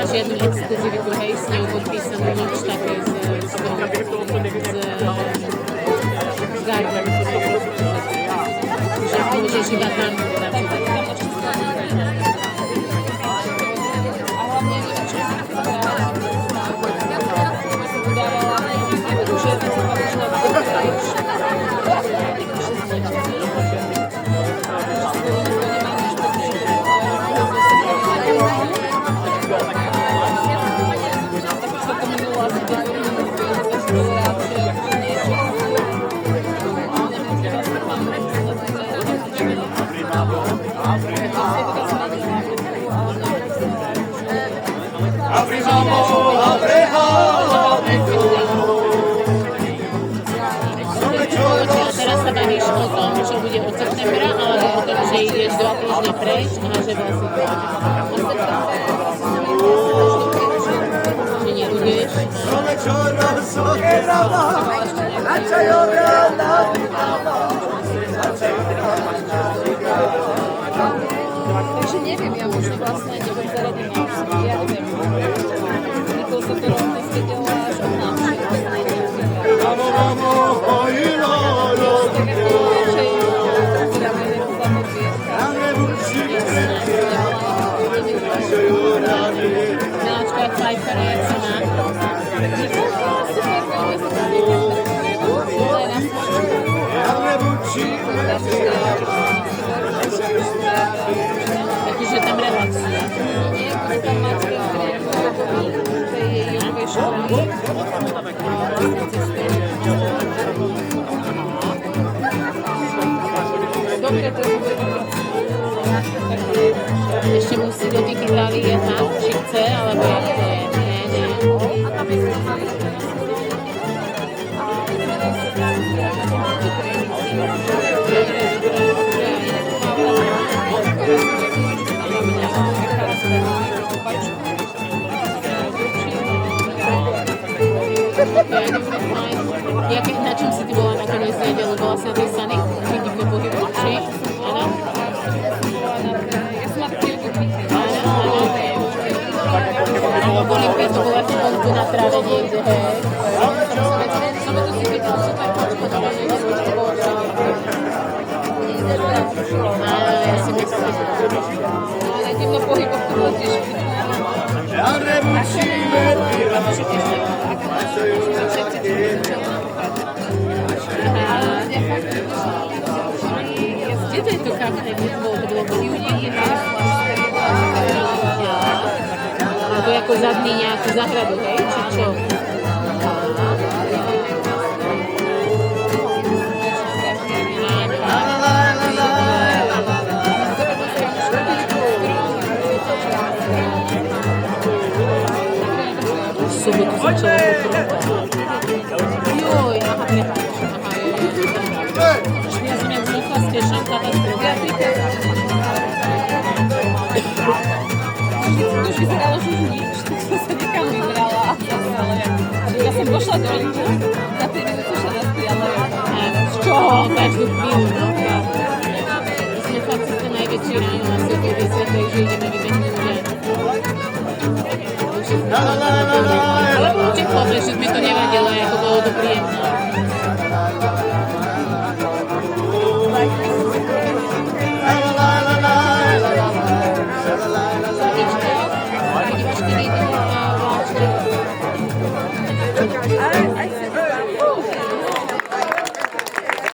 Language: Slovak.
žiadnu exkluzivitu, hej, s ňou podpísanú nič také z Garden. Že môžeš iba tam teraz sa bavíš o tom, čo bude od septembra, alebo o tom, že ideš 2 týždne preč a že vlastne že nebudeš. Takže neviem, ja možno vlastne nebudem zaradím na úsky, ja neviem. Nikol sa to rovne svedela až od nás. Miláčka, jak fajfera, jak sa má. Takže tam relaxuje. Ešte musí do tých Itálie tam, či chce, alebo jak to je. Nie. Na čom si ty bola nakoniec nedelu? Bola si na tej Sany? Či ti to pohybu? Či? Áno? Áno. Boli v to bola v vonku na tráve niekde, hej. Som to si pýtal, super počko, áno, ja si myslím. Ale tým na pohyboch to bolo tiež. Kde to je to kafe? To bolo v júni? To je ako zadný nejakú zahradu, hej? Či čo? Sobotu začala potrúbať. Joj, aha, prepáč. Ja som jak zvykla z tešom katastrofa. To už vyzeralo, že už nič, tak som sa niekam vybrala a ale ja som pošla do Lidlu, za 5 minút som šla naspäť, ale z čoho? Každú chvíľu, no. My sme fakt si to najväčší ráno na svete vysvetlili, že ideme vybehnúť, že...